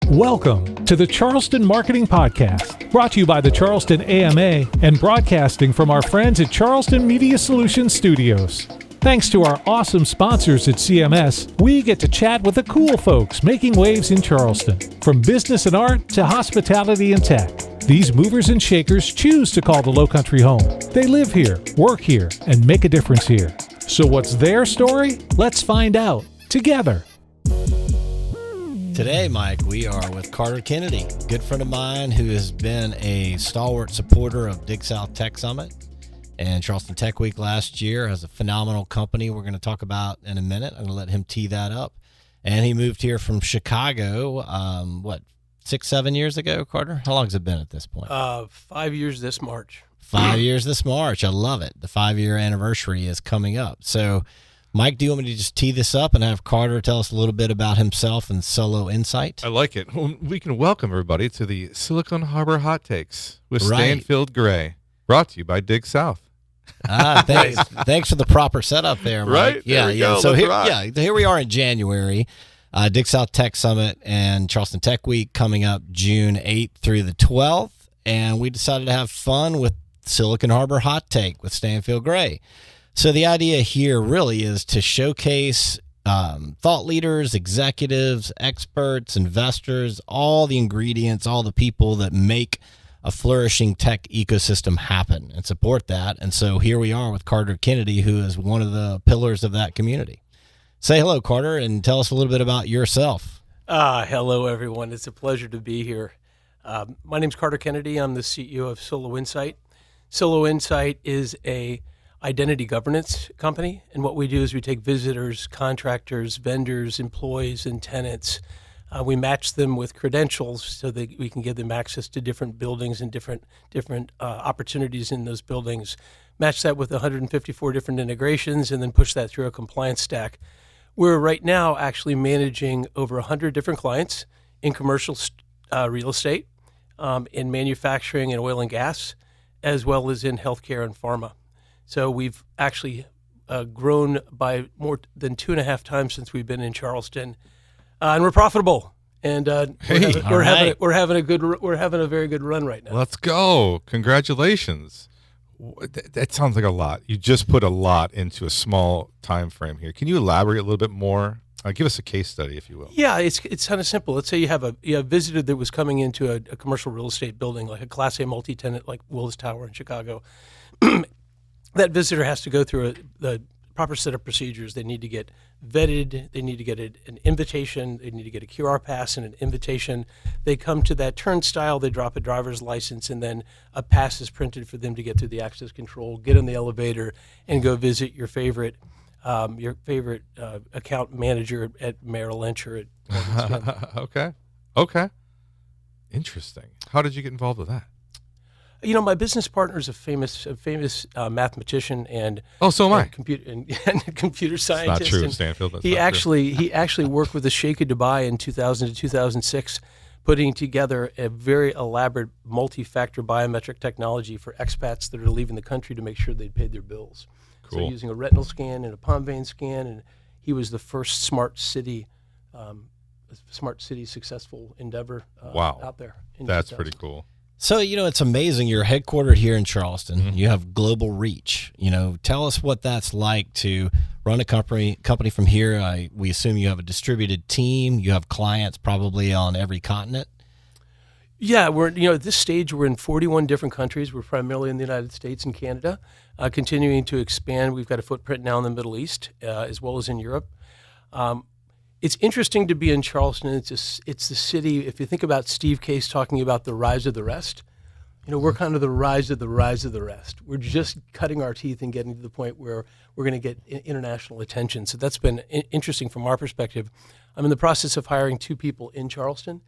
Welcome to the Charleston Marketing Podcast, brought to you by the Charleston AMA and broadcasting from our friends at Charleston Media Solutions Studios. Thanks to our awesome sponsors at CMS, we get to chat with the cool folks making waves in Charleston. From business and art to hospitality and tech, these movers and shakers choose to call the Lowcountry home. They live here, work here, and make a difference here. So what's their story? Let's find out together. Today, Mike, we are with Carter Kennedy, a good friend of mine who has been a stalwart supporter of Dig South Tech Summit and Charleston Tech Week last year. Has a phenomenal company we're going to talk about in a minute. I'm going to let him tee that up. And he moved here from Chicago, 6-7 years ago, Carter? How long has it been at this point? 5 years this March. 5 years this March. I love it. The 5-year anniversary is coming up. So, Mike, do you want me to just tee this up and have Carter tell us a little bit about himself and Soloinsight? I like it. Well, we can welcome everybody to the Silicon Harbor Hot Takes with Stanfield Gray, brought to you by Dig South. Thanks for the proper setup there, Mike. Right? Yeah. So here we are in January, Dig South Tech Summit and Charleston Tech Week coming up June 8th through the 12th, and we decided to have fun with Silicon Harbor Hot Take with Stanfield Gray. So the idea here really is to showcase thought leaders, executives, experts, investors, all the ingredients, all the people that make a flourishing tech ecosystem happen and support that. And so here we are with Carter Kennedy, who is one of the pillars of that community. Say hello, Carter, and tell us a little bit about yourself. Hello, everyone. It's a pleasure to be here. My name's Carter Kennedy. I'm the CEO of Soloinsight. Soloinsight is a identity governance company, and what we do is we take visitors, contractors, vendors, employees, and tenants. We match them with credentials so that we can give them access to different buildings and different opportunities in those buildings. Match that with 154 different integrations, and then push that through a compliance stack. We're right now actually managing over 100 different clients in commercial real estate, in manufacturing and oil and gas, as well as in healthcare and pharma. So we've actually grown by more than 2.5 times since we've been in Charleston, and we're profitable. And we're having a very good run right now. Let's go! Congratulations. That sounds like a lot. You just put a lot into a small time frame here. Can you elaborate a little bit more? Give us a case study, if you will. Yeah, it's kind of simple. Let's say you have a visitor that was coming into a commercial real estate building, like a Class A multi-tenant, like Willis Tower in Chicago. That visitor has to go through the proper set of procedures. They need to get vetted. They need to get an invitation. They need to get a QR pass and an invitation. They come to that turnstile. They drop a driver's license, and then a pass is printed for them to get through the access control, get in the elevator, and go visit your favorite account manager at Merrill Lynch or at Morgan Stanley. Okay. Interesting. How did you get involved with that? You know, my business partner is a famous mathematician and so am I. Computer scientist. It's not true, Stanfield. That's he actually worked with the Sheikh of Dubai in 2000 to 2006, putting together a very elaborate multi-factor biometric technology for expats that are leaving the country to make sure they paid their bills. Cool. So using a retinal scan and a palm vein scan, and he was the first smart city successful endeavor out there. That's pretty cool. So, it's amazing. You're headquartered here in Charleston. Mm-hmm. You have global reach. Tell us what that's like to run a company from here. We assume you have a distributed team. You have clients probably on every continent. Yeah, we're at this stage we're in 41 different countries. We're primarily in the United States and Canada, continuing to expand. We've got a footprint now in the Middle East as well as in Europe. It's interesting to be in Charleston. It's the city. If you think about Steve Case talking about the rise of the rest, we're kind of the rise of the rest. We're just cutting our teeth and getting to the point where we're going to get international attention. So that's been interesting from our perspective. I'm in the process of hiring 2 people in Charleston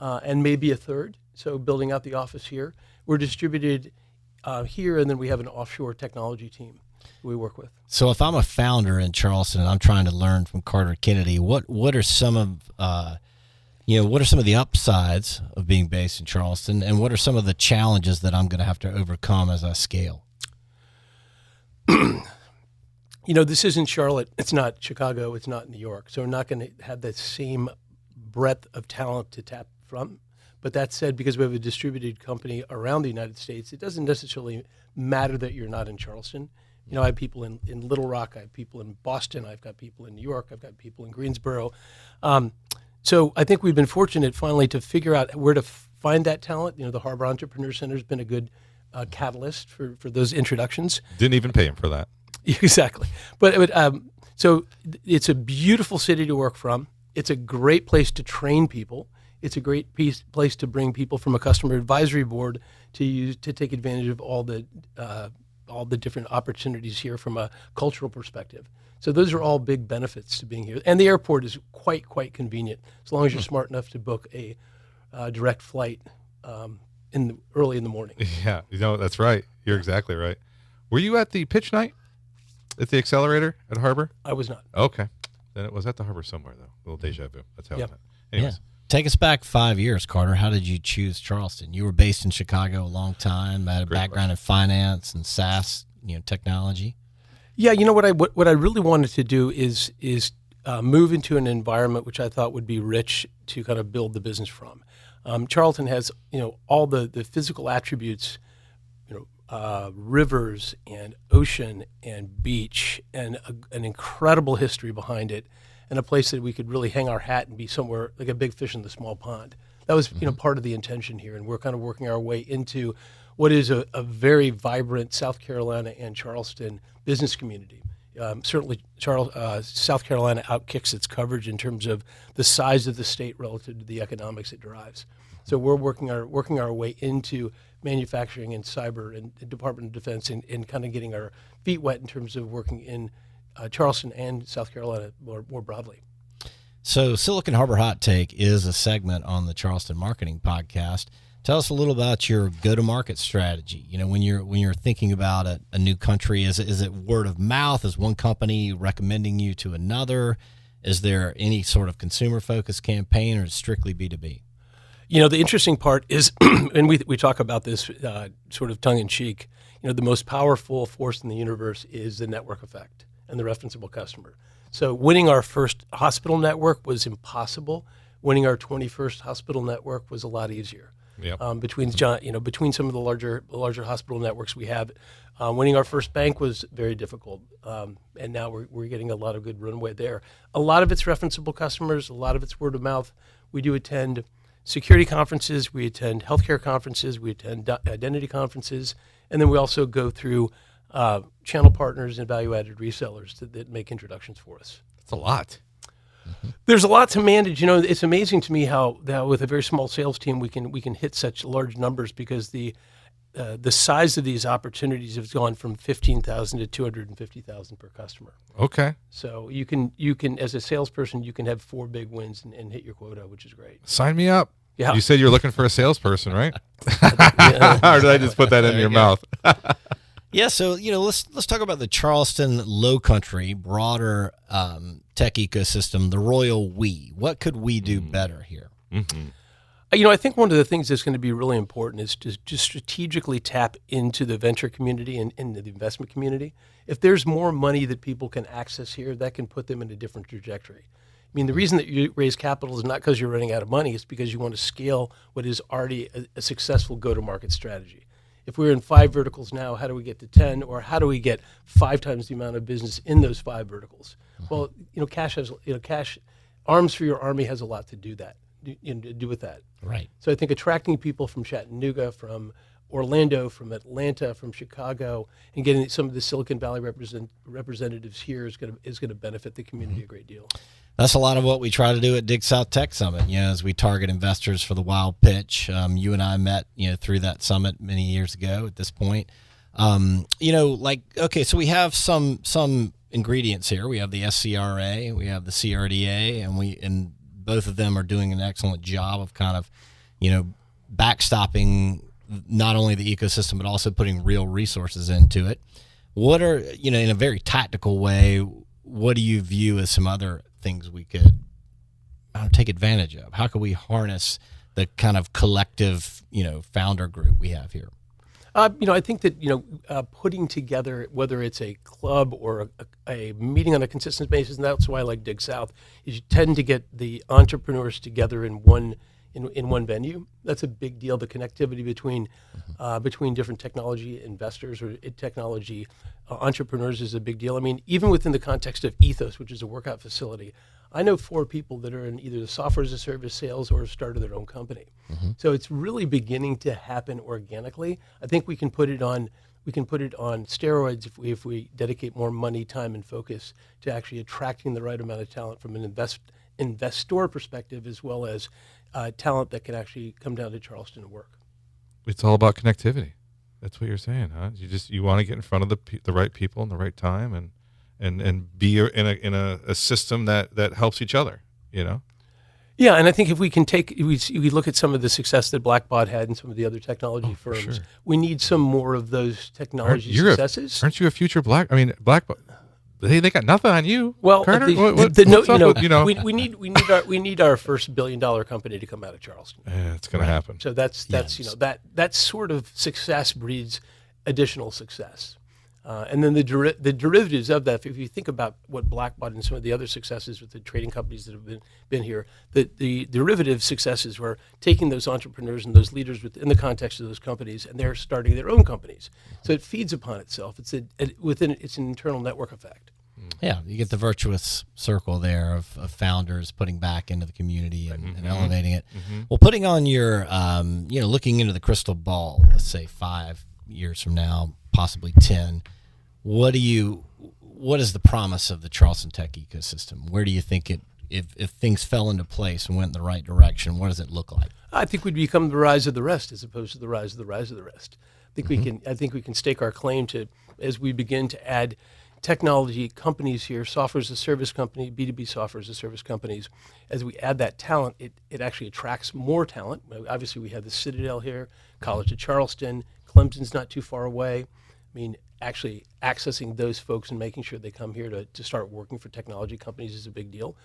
and maybe a third. So building out the office here. We're distributed here, and then we have an offshore technology team we work with. So if I'm a founder in Charleston and I'm trying to learn from Carter Kennedy, what are some of the upsides of being based in Charleston, and what are some of the challenges that I'm going to have to overcome as I scale? This isn't Charlotte. It's not Chicago. It's not New York. So we're not going to have that same breadth of talent to tap from. But that said, because we have a distributed company around the United States, it doesn't necessarily matter that you're not in Charleston. You know, I have people in Little Rock, I have people in Boston, I've got people in New York, I've got people in Greensboro. So I think we've been fortunate finally to figure out where to find that talent. You know, the Harbor Entrepreneur Center has been a good catalyst for those introductions. Didn't even pay him for that. Exactly. But so it's a beautiful city to work from. It's a great place to train people. It's a great place to bring people from a customer advisory board to take advantage of all the different opportunities here from a cultural perspective. So those are all big benefits to being here. And the airport is quite convenient as long as you're smart enough to book a direct flight early in the morning. Yeah, you know, that's right. You're exactly right. Were you at the pitch night at the Accelerator at Harbor? I was not. Okay. Then it was at the Harbor somewhere, though. A little deja vu. That's how it went. Anyways. Yeah. Take us back 5 years, Carter. How did you choose Charleston? You were based in Chicago a long time, had a background in finance and SaaS, technology. Yeah, you know what I really wanted to do is move into an environment which I thought would be rich to kind of build the business from. Charleston has all the physical attributes, rivers and ocean and beach and an incredible history behind it, and a place that we could really hang our hat and be somewhere like a big fish in the small pond. That was part of the intention here, and we're kind of working our way into what is a very vibrant South Carolina and Charleston business community. Certainly, South Carolina outkicks its coverage in terms of the size of the state relative to the economics it drives. So we're working our way into manufacturing and cyber and Department of Defense and kind of getting our feet wet in terms of working in Charleston and South Carolina more broadly. So Silicon Harbor Hot Take is a segment on the Charleston Marketing Podcast. Tell us a little about your go-to-market strategy. When you're thinking about a new country, is it word of mouth? Is one company recommending you to another? Is there any sort of consumer-focused campaign, or is it strictly B2B? The interesting part is, and we talk about this sort of tongue-in-cheek, the most powerful force in the universe is the network effect and the referenceable customer. So winning our first hospital network was impossible. Winning our 21st hospital network was a lot easier. Yep. Between some of the larger hospital networks we have, winning our first bank was very difficult, and now we're getting a lot of good runway there. A lot of it's referenceable customers, a lot of it's word of mouth. We do attend security conferences, we attend healthcare conferences, we attend identity conferences, and then we also go through channel partners and value-added resellers that make introductions for us. That's a lot. There's a lot to manage. It's amazing to me how with a very small sales team we can hit such large numbers, because the size of these opportunities have gone from 15,000 to 250,000 per customer. Okay. So you can as a salesperson you can have 4 big wins and hit your quota, which is great. Sign me up. Yeah. You said you're looking for a salesperson, right? Or did I just put that in your mouth? Yeah, so let's talk about the Charleston Lowcountry broader tech ecosystem, the royal we. What could we do better here? Mm-hmm. I think one of the things that's going to be really important is to just strategically tap into the venture community and the investment community. If there's more money that people can access here, that can put them in a different trajectory. I mean, the reason that you raise capital is not because you're running out of money. It's because you want to scale what is already a successful go-to-market strategy. If we're in 5 verticals now, how do we get to 10, or how do we get 5 times the amount of business in those 5 verticals? Well, cash arms for your army has a lot to do with that. Right. So I think attracting people from Chattanooga, from Orlando, from Atlanta, from Chicago, and getting some of the Silicon Valley representatives here is going to benefit the community a great deal. That's a lot of what we try to do at Dig South Tech Summit, as we target investors for the wild pitch. You and I met, through that summit many years ago at this point. So we have some ingredients here. We have the SCRA, we have the CRDA, and both of them are doing an excellent job of kind of, backstopping not only the ecosystem, but also putting real resources into it. What are, in a very tactical way, what do you view as some other things we could take advantage of? How can we harness the kind of collective, founder group we have here? I think that, putting together, whether it's a club or a meeting on a consistent basis, and that's why I like Dig South, is you tend to get the entrepreneurs together in one in one venue. That's a big deal. The connectivity between different technology investors or technology entrepreneurs is a big deal. I mean, even within the context of Ethos, which is a workout facility, I know 4 people that are in either the software as a service sales or have started their own company. So it's really beginning to happen organically. I think we can put it on steroids if we dedicate more money, time, and focus to actually attracting the right amount of talent from an investor perspective, as well as talent that can actually come down to Charleston and work. It's all about connectivity. That's what you're saying, huh? You want to get in front of the right people in the right time, and be in a system that helps each other. Yeah, and I think if we can we look at some of the success that Blackbaud had and some of the other technology firms, sure. we need some more of those technology successes. Aren't you a future Blackbaud? They got nothing on you. Well, Carter? we need our first $1 billion company to come out of Charleston. Yeah, it's going to happen. So that's that sort of success breeds additional success. And then the derivatives of that, if you think about what Blackbaud and some of the other successes with the trading companies that have been here, the derivative successes were taking those entrepreneurs and those leaders within the context of those companies, and they're starting their own companies. So it feeds upon itself. It's an internal network effect. Yeah, you get the virtuous circle there of founders putting back into the community and elevating it. Well, putting on your, looking into the crystal ball, let's say 5 years from now, possibly 10, what is the promise of the Charleston tech ecosystem? Where do you think if things fell into place and went in the right direction, what does it look like? I think we'd become the rise of the rest as opposed to the rise of the rise of the rest. I think we can stake our claim to, as we begin to add technology companies here, software as a service company, B2B software as a service companies, as we add that talent, it actually attracts more talent. Obviously, we have the Citadel here, College of Charleston, Clemson's not too far away. I mean, actually accessing those folks and making sure they come here to start working for technology companies is a big deal.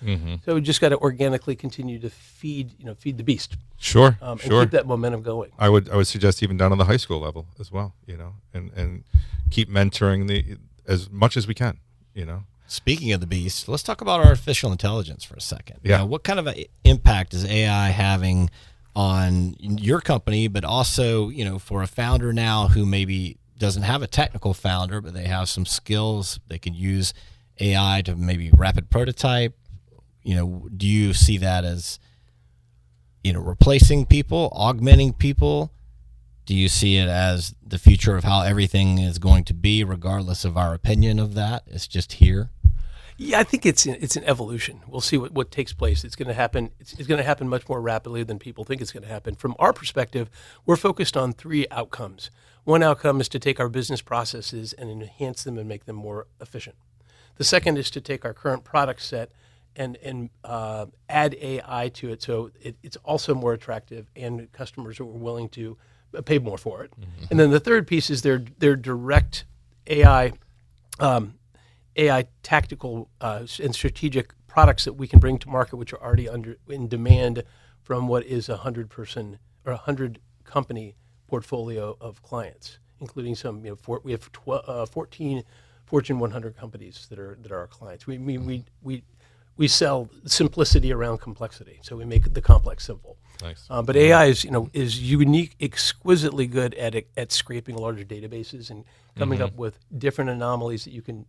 So we just got to organically continue to feed the beast. Sure, and keep that momentum going. I would suggest even down on the high school level as well, and keep mentoring as much as we can, Speaking of the beast, let's talk about artificial intelligence for a second. Yeah. What kind of an impact is AI having on your company, but also, for a founder now who maybe doesn't have a technical founder, but they have some skills, they can use AI to maybe rapid prototype. Do you see that as, replacing people, augmenting people? Do you see it as the future of how everything is going to be, regardless of our opinion of that? It's just here. Yeah, I think it's an evolution. We'll see what takes place. It's going to happen. It's going to happen much more rapidly than people think it's going to happen. From our perspective, we're focused on 3 outcomes. One outcome is to take our business processes and enhance them and make them more efficient. The second is to take our current product set and add AI to it, so it's also more attractive, and customers are willing to pay more for it. And then the third piece is their direct AI tactical and strategic products that we can bring to market, which are already in demand from what is 100-person or 100-company portfolio of clients, including some. We have 14 Fortune 100 companies that are our clients. We sell simplicity around complexity, so we make the complex simple. Nice. But AI is unique, exquisitely good at scraping larger databases and coming up with different anomalies that you can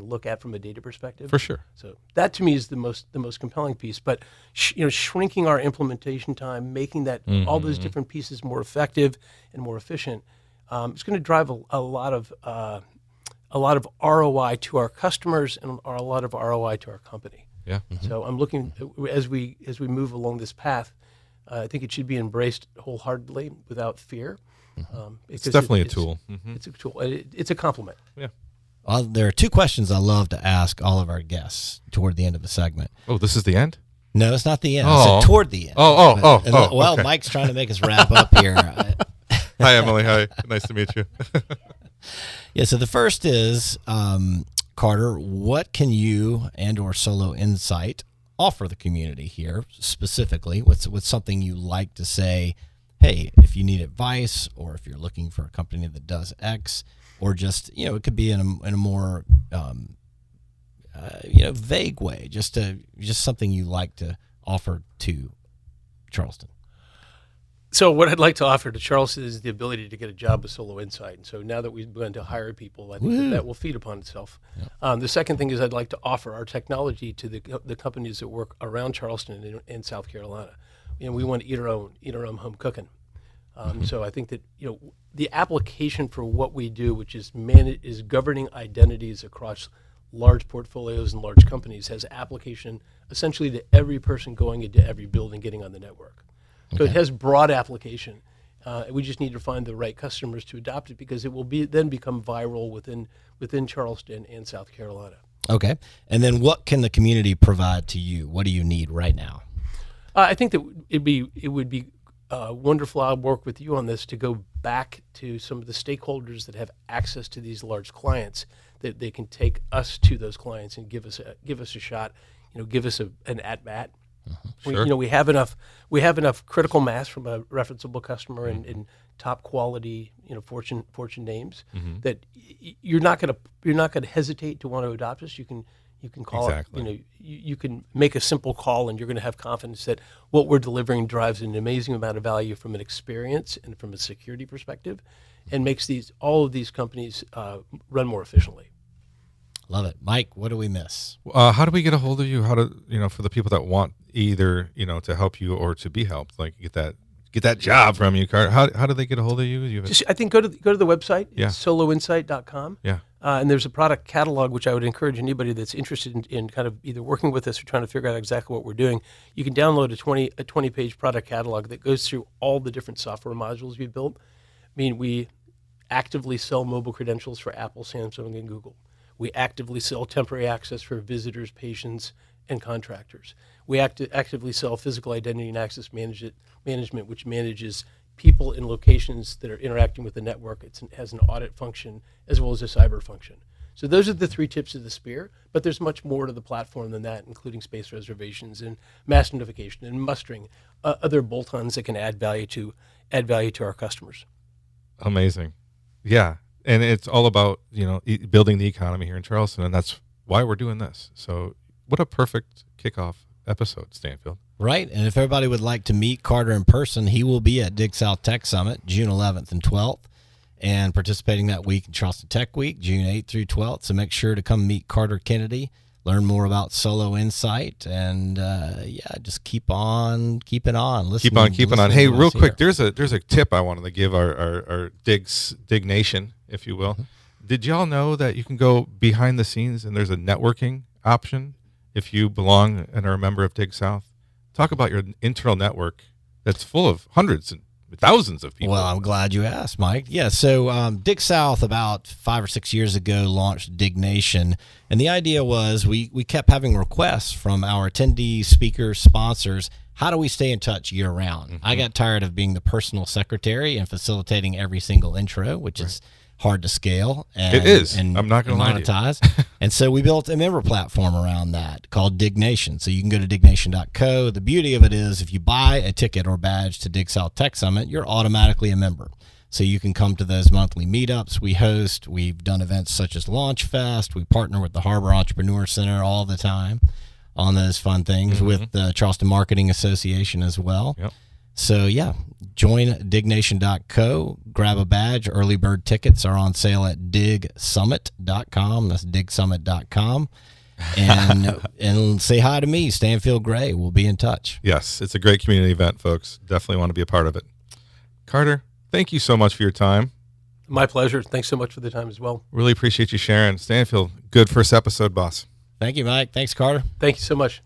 look at from a data perspective. For sure. So that to me is the most compelling piece. But shrinking our implementation time, making that all those different pieces more effective and more efficient, it's going to drive a lot of ROI to our customers and a lot of ROI to our company. Yeah. So I'm looking as we move along this path. I think it should be embraced wholeheartedly without fear. It's definitely a tool. It's a tool. It's a complement. Yeah. Well, there are 2 questions I love to ask all of our guests toward the end of the segment. Oh, this is the end? No, it's not the end. Oh. I said toward the end. Well, Okay. Mike's trying to make us wrap up here. Hi, Emily. Hi. Nice to meet you. Yeah, so the first is, Carter, what can you and or Soloinsight offer the community here specifically? What's something you like to say, hey, if you need advice, or if you're looking for a company that does X, or just, it could be in a more, vague way, just something you like to offer to Charleston. So what I'd like to offer to Charleston is the ability to get a job with Soloinsight. And so now that we've begun to hire people, I think that will feed upon itself. The second thing is I'd like to offer our technology to the companies that work around Charleston and South Carolina. We want to eat our own home cooking. So I think that the application for what we do, which is governing identities across large portfolios and large companies, has application essentially to every person going into every building getting on the network. So it has broad application. We just need to find the right customers to adopt it, because it will then become viral within Charleston and South Carolina. Okay. And then what can the community provide to you? What do you need right now? I think that it would be wonderful. I'll work with you on this to go back to some of the stakeholders that have access to these large clients, that they can take us to those clients and give us a shot. Give us an at bat. Sure. We have enough critical mass from a referenceable customer and top quality Fortune names that you're not going to hesitate to want to adopt us. You can call it. You can make a simple call, and you're going to have confidence that what we're delivering drives an amazing amount of value from an experience and from a security perspective, and makes all of these companies run more efficiently. Love it. Mike, what do we miss? How do we get a hold of you? How do for the people that want either to help you or to be helped, like get that job from you, Carter? How do they get a hold of you? I think go to the website. Yeah. It's soloinsight.com. Yeah. And there's a product catalog, which I would encourage anybody that's interested in kind of either working with us or trying to figure out exactly what we're doing. You can download a 20-page product catalog that goes through all the different software modules we've built. We actively sell mobile credentials for Apple, Samsung, and Google. We actively sell temporary access for visitors, patients, and contractors. We actively sell physical identity and access management, which manages people in locations that are interacting with the network. It has an audit function as well as a cyber function. So those are the three tips of the spear, but there's much more to the platform than that, including space reservations and mass notification and mustering, other bolt-ons that can add value to our customers. Amazing. Yeah. And it's all about, building the economy here in Charleston, and that's why we're doing this. So what a perfect kickoff episode, Stanfield. Right. And if everybody would like to meet Carter in person, he will be at Dig South Tech Summit, June 11th and 12th, and participating that week in Charleston Tech Week, June 8th through 12th. So make sure to come meet Carter Kennedy, learn more about Soloinsight, and just keep on keeping on. Keep on keeping on. Hey, real quick, there's a tip I wanted to give our Dig Nation, if you will. Did y'all know that you can go behind the scenes and there's a networking option if you belong and are a member of Dig South? Talk about your internal network that's full of hundreds and thousands of people. Well, I'm glad you asked, Mike. Yeah, so Dig South about 5 or 6 years ago launched Dignation, and the idea was we kept having requests from our attendees, speakers, sponsors. How do we stay in touch year round? I got tired of being the personal secretary and facilitating every single intro, which is hard to scale. It is. I'm not going to monetize. And so we built a member platform around that called Dignation. So you can go to dignation.co. The beauty of it is if you buy a ticket or badge to Dig South Tech Summit, you're automatically a member. So you can come to those monthly meetups we host. We've done events such as Launch Fest. We partner with the Harbor Entrepreneur Center all the time on those fun things with the Charleston Marketing Association as well. Yep. So, join dignation.co, grab a badge. Early bird tickets are on sale at digsummit.com. That's digsummit.com. And say hi to me, Stanfield Gray. We'll be in touch. Yes, it's a great community event, folks. Definitely want to be a part of it. Carter, thank you so much for your time. My pleasure. Thanks so much for the time as well. Really appreciate you sharing. Stanfield, good first episode, boss. Thank you, Mike. Thanks, Carter. Thank you so much.